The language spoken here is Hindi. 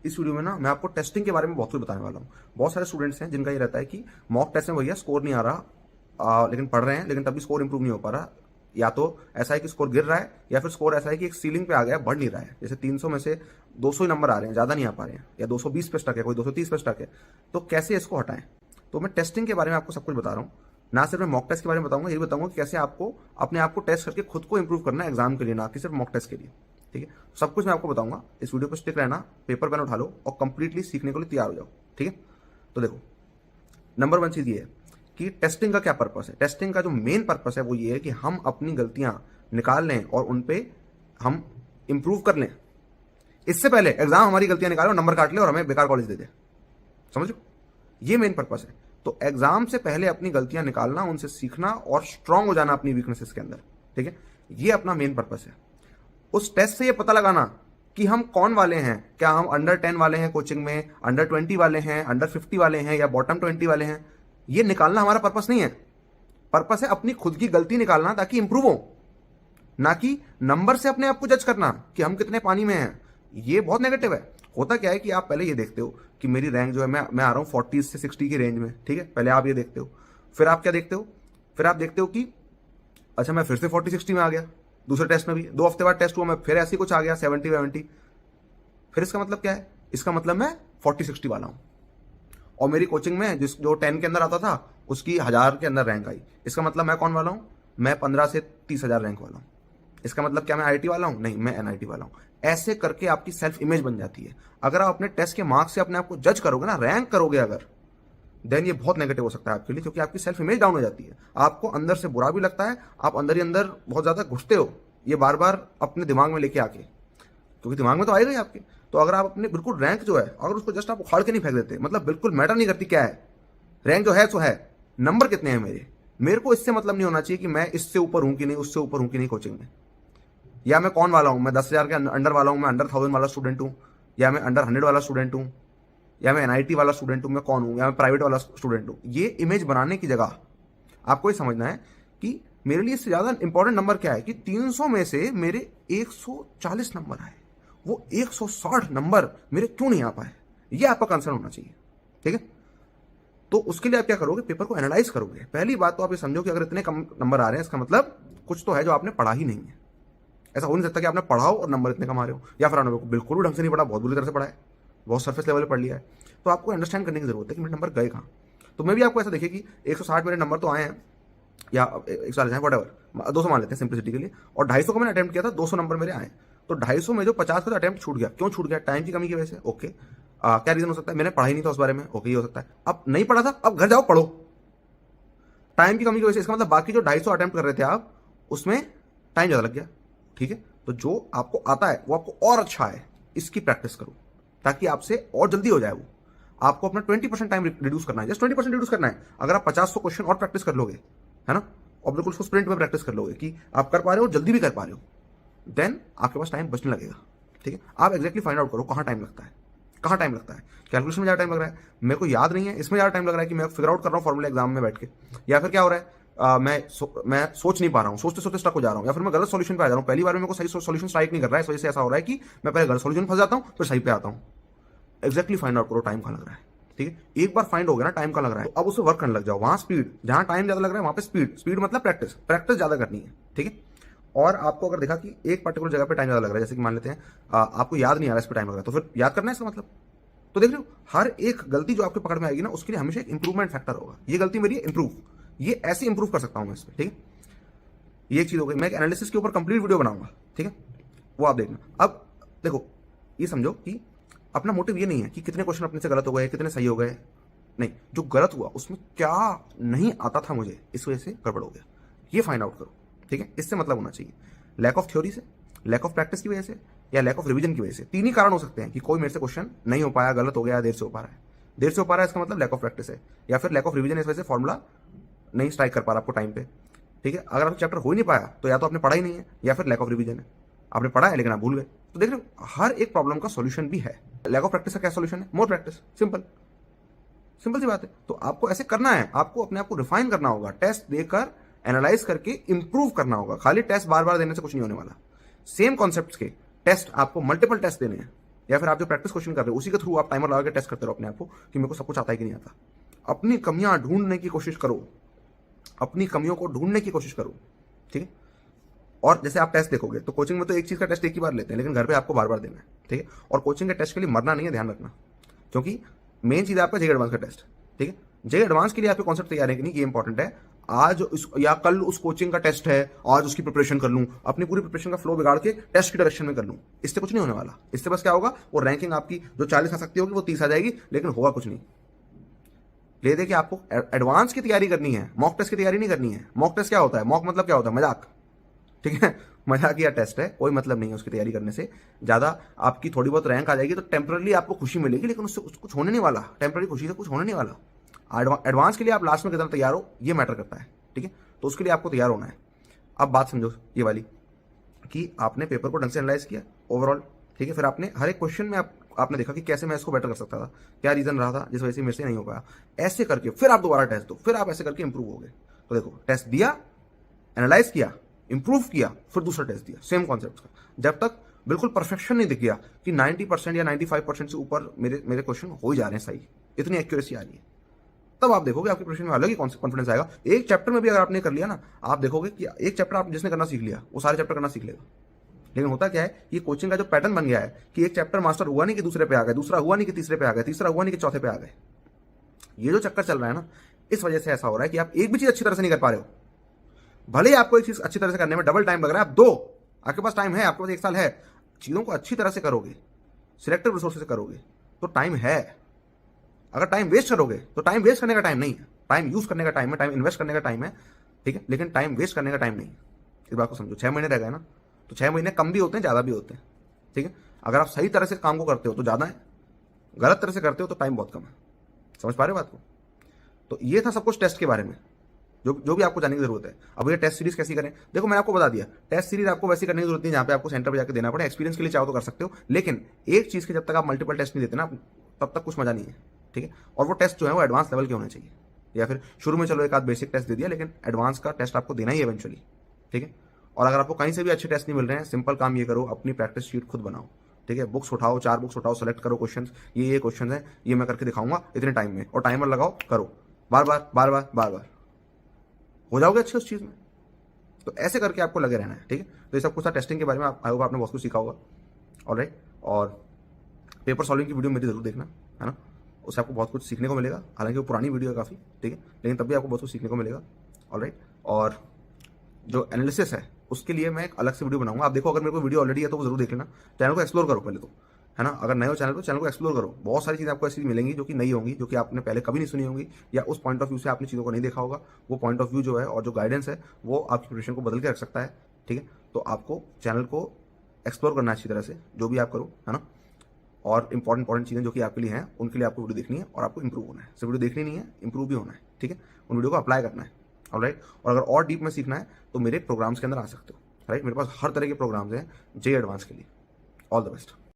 इस वीडियो में ना मैं आपको टेस्टिंग के बारे में बहुत कुछ बताने वाला हूँ। बहुत सारे स्टूडेंट्स हैं जिनका ये रहता है कि मॉक टेस्ट में भैया स्कोर नहीं आ रहा, लेकिन पढ़ रहे हैं लेकिन तभी स्कोर इंप्रूव नहीं हो पा रहा। या तो ऐसा है कि स्कोर गिर रहा है, या फिर स्कोर ऐसा है कि एक सीलिंग पे आ गया, बढ़ नहीं रहा है। जैसे 300 में से 200 ही नंबर आ रहे हैं, ज़्यादा नहीं आ पा रहे हैं, या 220 पे स्टक है, कोई 230 पे स्टक है। तो कैसे इसको हटाएं? तो मैं टेस्टिंग के बारे में आपको सब कुछ बता रहा हूँ। ना सिर्फ मैं मॉक टेस्ट के बारे में बताऊंगा, ये भी बताऊंगा कि कैसे आपको अपने आप को टेस्ट करके खुद को इंप्रूव करना है एग्जाम के लिए, ना कि सिर्फ मॉक टेस्ट के लिए। ठीक है, सब कुछ मैं आपको बताऊंगा। इस वीडियो पर स्टिक रहना, पेपर पेन उठा लो और कंप्लीटली सीखने के लिए तैयार हो जाओ। ठीक है, तो देखो, नंबर 1 चीज ये है कि टेस्टिंग का क्या पर्पस है। टेस्टिंग का जो मेन पर्पस है वो ये है कि हम अपनी गलतियां निकाल लें और उन पे हम इंप्रूव कर लें। इससे पहले एग्जाम हमारी गलतियां निकाले और नंबर काट ले और हमें बेकार कॉलेज दे दे। समझो, ये मेन पर्पस है। तो एग्जाम से पहले अपनी गलतियां निकालना, उनसे सीखना और स्ट्रांग हो जाना अपनी वीकनेसेस के अंदर। ठीक है, ये अपना मेन पर्पस है। उस टेस्ट से ये पता लगाना कि हम कौन वाले हैं, क्या हम अंडर 10 वाले हैं कोचिंग में, अंडर 20 वाले हैं, अंडर 50 वाले हैं, या बॉटम 20 वाले हैं। ये निकालना हमारा पर्पस नहीं है। पर्पस है अपनी खुद की गलती निकालना ताकि इंप्रूव हो, ना कि नंबर से अपने आप को जज करना कि हम कितने पानी में हैं। ये बहुत नेगेटिव है। होता क्या है कि आप पहले ये देखते हो कि मेरी रैंक जो है, मैं आ रहा हूँ 40 से 60 की रेंज में। ठीक है, पहले आप ये देखते हो, फिर आप क्या देखते हो, फिर आप देखते हो कि अच्छा मैं फिर से 40-60 में आ गया। दूसरे टेस्ट में भी 2 हफ्ते बाद टेस्ट हुआ, मैं फिर ऐसे कुछ आ गया 70-70। फिर इसका मतलब क्या है? इसका मतलब मैं 40-60 वाला हूं। और मेरी कोचिंग में जो 10 के अंदर आता था उसकी 1000 के अंदर रैंक आई। इसका मतलब मैं कौन वाला हूं? मैं 15 से 30,000 रैंक वाला हूं। इसका मतलब क्या मैं आईआईटी वाला हूं? नहीं, मैं एनआईटी वाला हूं। ऐसे करके आपकी सेल्फ इमेज बन जाती है। अगर आप अपने टेस्ट के मार्क्स से अपने आप को जज करोगे ना, रैंक करोगे अगर, देन ये बहुत नेगेटिव हो सकता है आपके लिए, क्योंकि आपकी सेल्फ इमेज डाउन हो जाती है। आपको अंदर से बुरा भी लगता है, आप अंदर ही अंदर बहुत ज्यादा घुसते हो ये बार बार अपने दिमाग में लेके आके, क्योंकि दिमाग में तो आएगा ही आपके। तो अगर आप अपने बिल्कुल रैंक जो है, अगर उसको जस्ट आप उखाड़ के नहीं फेंक देते, मतलब बिल्कुल मैटर नहीं करती क्या है, रैंक जो है सो है, नंबर कितने हैं मेरे को इससे मतलब नहीं होना चाहिए कि मैं इससे ऊपर हूं कि नहीं, उससे ऊपर हूं कि नहीं कोचिंग में, या मैं कौन वाला हूं, मैं 10,000 के अंडर वाला हूं, मैं अंडर 1000 वाला स्टूडेंट हूं, या मैं अंडर 100 वाला स्टूडेंट हूं, या मैं एनआईटी वाला स्टूडेंट हूं, मैं कौन हूं, या मैं प्राइवेट वाला स्टूडेंट हूं। ये इमेज बनाने की जगह आपको ये समझना है कि मेरे लिए इससे ज्यादा इंपॉर्टेंट नंबर क्या है कि 300 में से मेरे 140 नंबर आए, वो 160 नंबर मेरे क्यों नहीं आ पाए, ये आपका कंसर्न होना चाहिए। ठीक है, तो उसके लिए आप क्या करोगे? पेपर को एनालाइज करोगे। पहली बात तो आप ये समझो कि अगर इतने कम नंबर आ रहे हैं, इसका मतलब कुछ तो है जो आपने पढ़ा ही नहीं है। ऐसा हो नहीं सकता कि आपने पढ़ाओ और नंबर इतने कम आ रहे हो, या फिर आपने बिल्कुल भी ढंग से नहीं पढ़ा, बहुत बुरी तरह से पढ़ा है, बहुत सरफेस लेवल पे पढ़ लिया है। तो आपको अंडरस्टैंड करने की जरूरत है कि मेरे नंबर गए कहाँ। तो मैं भी आपको ऐसा देखिए कि 160 मेरे नंबर तो आए हैं, या 140 वट एवर 200 मान लेते हैं सिंप्लिसिटी के लिए, और 250 का मैंने अटेम्प्ट किया था, 200 नंबर मेरे आए। तो 250 में जो 50 का अटेम्प्ट छूट गया, क्यों छूट गया? टाइम की कमी की वजह से। ओके, क्या रीजन हो सकता है? मैंने पढ़ा ही नहीं था उस बारे में। ओके, ये हो सकता है। अब नहीं पढ़ा था, अब घर जाओ पढ़ो, टाइम की कमी की वजह से। इसका मतलब बाकी जो 250 अटेम्प्ट कर रहे थे आप, उसमें टाइम ज्यादा लग गया। ठीक है, तो जो आपको आता है वो आपको और अच्छा है, इसकी प्रैक्टिस करो ताकि आपसे और जल्दी हो जाए वो। आपको अपना 20% टाइम रिड्यूस करना है, जस्ट 20% रिड्यूस करना है। अगर आप 50-100 क्वेश्चन और प्रैक्टिस कर लोगे, है ना, और बिल्कुल उसको स्प्रिंट में प्रैक्टिस कर लोगे कि आप कर पा रहे हो, जल्दी भी कर पा रहे हो, देन आपके पास टाइम बचने लगेगा। ठीक है, आप एक्जैक्टली फाइंड आउट करो कहाँ टाइम लगता है, कहाँ टाइम लगता है। कैलकुलेशन में ज्यादा टाइम लग रहा है, मेरे को याद नहीं है, इसमें ज्यादा टाइम लग रहा है कि मैं फिगर आउट कर रहा हूँ फॉर्मूला एग्जाम में बैठ के, या फिर क्या हो रहा है, मैं सोच नहीं पा रहा हूँ, सोचते सोचते स्टक हो जा रहा हूँ, या फिर मैं गलत सॉल्यूशन पे आ जा रहा हूँ। पहली बार में मेरे को सही सॉल्यूशन स्ट्राइक नहीं कर रहा है, इस वजह से ऐसा हो रहा है कि मैं पहले गलत सॉल्यूशन फंस जाता हूँ, फिर सही पे आता हूँ। एक्जैक्टली फाइंड आउट करो टाइम कहाँ लग रहा है। ठीक है, एक बार फाइंड हो गया ना टाइम कहाँ लग रहा है, तो अब उसे वर्क करने लग जाओ। वहां स्पीड, जहां टाइम ज्यादा लग रहा है वहां पे स्पीड मतलब प्रैक्टिस ज्यादा करनी है। ठीक है, और आपको अगर देखा कि एक पर्टिकुलर जगह पे टाइम ज्यादा लग रहा है, जैसे कि मान लेते हैं आपको याद नहीं आ रहा है इस पे टाइम लग रहा है, तो फिर याद करना है इसका मतलब। तो देख रहे हो, हर एक गलती जो आपके पकड़ में आएगी ना, उसके लिए हमेशा एक इंप्रूवमेंट फैक्टर होगा। ये गलती मेरी इंप्रूव, ये ऐसे इंप्रूव कर सकता हूं मैं इस पर। ठीक है, ये एक चीज हो गई। मैं एक एनालिसिस के ऊपर कंप्लीट वीडियो बनाऊंगा, ठीक है, वो आप देखना। अब देखो, ये समझो कि अपना मोटिव ये नहीं है कि कितने क्वेश्चन अपने से गलत हो गए, कितने सही हो गए, नहीं, जो गलत हुआ उसमें क्या नहीं आता था मुझे, इस वजह से गड़बड़ हो गया, ये फाइंड आउट करो। ठीक है, इससे मतलब होना चाहिए लैक ऑफ थ्योरी से, लैक ऑफ प्रैक्टिस की वजह से, या लैक ऑफ रिवीजन की वजह से। 3 ही कारण हो सकते हैं कि कोई मेरे से क्वेश्चन नहीं हो पाया, गलत हो गया, देर से हो पा रहा है। देर से हो पा रहा है इसका मतलब लैक ऑफ प्रैक्टिस है, या फिर लैक ऑफ रिवीजन, इस वजह से फॉर्मूला नहीं स्ट्राइक कर पा रहा आपको टाइम पे। ठीक है, अगर आपको चैप्टर हो ही नहीं पाया तो या तो आपने पढ़ा ही नहीं है, या फिर लैक ऑफ रिवीजन है, आपने पढ़ा है लेकिन आप भूल गए। तो देख रहे हो, हर एक प्रॉब्लम का सॉल्यूशन भी है। लैक ऑफ प्रैक्टिस का क्या सॉल्यूशन है? More practice. सिंपल सी बात है। तो आपको ऐसे करना है, आपको अपने आप को रिफाइन करना होगा, टेस्ट देकर एनालाइज करके इंप्रूव करना होगा। खाली टेस्ट बार बार देने से कुछ नहीं होने वाला। सेम कॉन्सेप्ट्स के टेस्ट आपको मल्टीपल टेस्ट देने हैं, या फिर आप जो प्रैक्टिस क्वेश्चन कर रहे हो उसी के थ्रू आप टाइमर लगा के टेस्ट करते रहो अपने आप को कि मेरे को सब कुछ आता है कि नहीं आता। अपनी कमियां ढूंढने की कोशिश करो, अपनी कमियों को ढूंढने की कोशिश करो, ठीक है। और जैसे आप टेस्ट देखोगे तो कोचिंग में तो एक चीज का टेस्ट एक ही बार लेते हैं, लेकिन घर पे आपको बार बार देना है, ठीक है। और कोचिंग के टेस्ट के लिए मरना नहीं है, ध्यान रखना, क्योंकि मेन चीज है आपका जेई एडवांस का टेस्ट, ठीक है। जेई एडवांस के लिए आपके कॉन्सेप्ट तैयार है कि नहीं, ये इंपॉर्टेंट है। आज या कल उस कोचिंग का टेस्ट है, आज उसकी प्रिपरेशन कर लूं, अपनी पूरी प्रिपरेशन का फ्लो बिगाड़ के टेस्ट की डायरेक्शन में कर लूं, इससे कुछ नहीं होने वाला। इससे बस क्या होगा, वो रैंकिंग आपकी जो 40 आ सकती होगी वो 30 आ जाएगी, लेकिन होगा कुछ नहीं। ले दे कि आपको एडवांस की तैयारी करनी है, मॉक टेस्ट की तैयारी नहीं करनी है। मॉक टेस्ट क्या होता है, मॉक मतलब क्या होता है, मजाक, ठीक है। मजाकिया टेस्ट है, कोई मतलब नहीं है उसकी तैयारी करने से। ज्यादा आपकी थोड़ी बहुत रैंक आ जाएगी तो टेम्पररी आपको खुशी मिलेगी, लेकिन उससे कुछ होने नहीं वाला, टेम्पररी खुशी से कुछ होने नहीं वाला। एडवांस के लिए आप लास्ट में कितना तैयार हो ये मैटर करता है, ठीक है। तो उसके लिए आपको तैयार होना है। अब बात समझो ये वाली कि आपने पेपर को ढंग से एनालाइज किया ओवरऑल, ठीक है। फिर आपने हर एक क्वेश्चन में आपने देखा कि कैसे मैं इसको बेटर कर सकता था, क्या रीजन रहा था जिस वजह से मेरे से नहीं हो पाया। ऐसे करके फिर आप दोबारा टेस्ट दो, फिर आप ऐसे करके इंप्रूव हो गए। तो देखो, टेस्ट दिया, एनालाइज किया, इंप्रूव किया, फिर दूसरा टेस्ट दिया, सेम कॉन्सेप्ट का। जब तक बिल्कुल परफेक्शन नहीं दिख गया कि 90% या 95% से ऊपर मेरे क्वेश्चन हो ही जा रहे हैं सही, इतनी एक्यूरेसी आ रही है, तब आप देखोगे आपके प्रिपरेशन में अलग ही कॉन्फिडेंस आएगा। एक चैप्टर में भी अगर आपने कर लिया ना, आप देखोगे कि एक चैप्टर आप जिसने करना सीख लिया वो सारे चैप्टर करना सीख लेगा। लेकिन होता क्या है, ये कोचिंग का जो पैटर्न बन गया है कि एक चैप्टर मास्टर हुआ नहीं कि दूसरे पे आ गए, दूसरा हुआ नहीं कि तीसरे पे आ गए, तीसरा हुआ नहीं कि चौथे पे आ गए। ये जो चक्कर चल रहा है ना, इस वजह से ऐसा हो रहा है कि आप एक भी चीज अच्छी तरह से नहीं कर पा रहे हो। भले ही आपको एक चीज अच्छी तरह से करने में डबल टाइम लग रहा है, आप दो, आपके पास टाइम है, आपके पास 1 साल है, चीजों को अच्छी तरह से करोगे, सिलेक्टिव रिसोर्सेज से करोगे तो टाइम है। अगर टाइम वेस्ट करोगे तो टाइम वेस्ट करने का टाइम नहीं है, टाइम यूज करने का टाइम है, टाइम इन्वेस्ट करने का टाइम है, ठीक है। लेकिन टाइम वेस्ट करने का टाइम नहीं है, इस बात को समझो। 6 महीने रह गए ना, तो 6 महीने कम भी होते हैं, ज्यादा भी होते हैं, ठीक है। अगर आप सही तरह से काम को करते हो तो ज्यादा है, गलत तरह से करते हो तो टाइम बहुत कम है। समझ पा रहे हो बात को? तो ये था सब कुछ टेस्ट के बारे में, जो भी आपको जानने की जरूरत है। अब ये टेस्ट सीरीज कैसी करें, देखो मैंने आपको बता दिया, टेस्ट सीरीज आपको वैसी करने की जरूरत नहीं जहां पे आपको सेंटर पे जाकर देना पड़े। एक्सपीरियंस के लिए चाहो तो कर सकते हो, लेकिन एक चीज के जब तक आप मल्टीपल टेस्ट नहीं देते ना, तब तक कुछ मजा नहीं है, ठीक है। और वो टेस्ट जो है वो एडवांस लेवल के होने चाहिए, या फिर शुरू में चलो एक आध बेसिक टेस्ट दे दिया, लेकिन एडवांस का टेस्ट आपको देना ही है इवेंचुअली, ठीक है। और अगर आपको कहीं से भी अच्छे टेस्ट नहीं मिल रहे हैं, सिंपल काम ये करो, अपनी प्रैक्टिस शीट खुद बनाओ, ठीक है। बुक्स उठाओ, 4 बुक्स उठाओ, सेलेक्ट करो क्वेश्चन, ये क्वेश्चन है, ये मैं करके दिखाऊंगा इतने टाइम में, और टाइमर लगाओ, करो बार बार बार बार बार बार, हो जाओगे अच्छे उस चीज में। तो ऐसे करके आपको लगे रहना है, ठीक है। तो ये सब कुछ था टेस्टिंग के बारे में, आई होप आपने बहुत कुछ सीखा होगा, ऑलराइट। और पेपर सॉल्विंग की वीडियो मेरी जरूर देखना, है ना, उससे आपको बहुत कुछ सीखने को मिलेगा। हालांकि वो पुरानी वीडियो है काफ़ी, ठीक है, लेकिन तब भी आपको बहुत कुछ सीखने को मिलेगा, ऑलराइट। और जो एनालिसिस है उसके लिए मैं एक अलग से वीडियो बनाऊंगा। आप देखो, अगर मेरे को वीडियो ऑलरेडी है तो वो जरूर देख लेना, चैनल को एक्सप्लोर करो पहले तो, है ना। अगर नए हो चैनल तो चैनल को एक्सप्लोर करो, बहुत सारी चीज़ें आपको ऐसी मिलेंगी जो कि नई होंगी, जो कि आपने पहले कभी नहीं सुनी होंगी, या उस पॉइंट ऑफ व्यू से आपने चीज़ों को नहीं देखा होगा। वो पॉइंट ऑफ व्यू जो है और जो गाइडेंस है वो आपकी प्रिपरेशन को बदल के रख सकता है, ठीक है। तो आपको चैनल को एक्सप्लोर करना है अच्छी तरह से, जो भी आप करो, है ना। और इंपॉर्टेंट चीज़ें जो कि आपके लिए हैं, उनके लिए आपको वीडियो देखनी है और आपको इंप्रूव होना है। सिर्फ वीडियो देखनी नहीं है, इंप्रूव भी होना है, ठीक है। उन वीडियो को अप्लाई करना है, ऑलराइट। और अगर और डीप में सीखना है तो मेरे प्रोग्राम्स के अंदर आ सकते हो, राइट। मेरे पास हर तरह के प्रोग्राम्स हैं जेई एडवांस के लिए। All the best.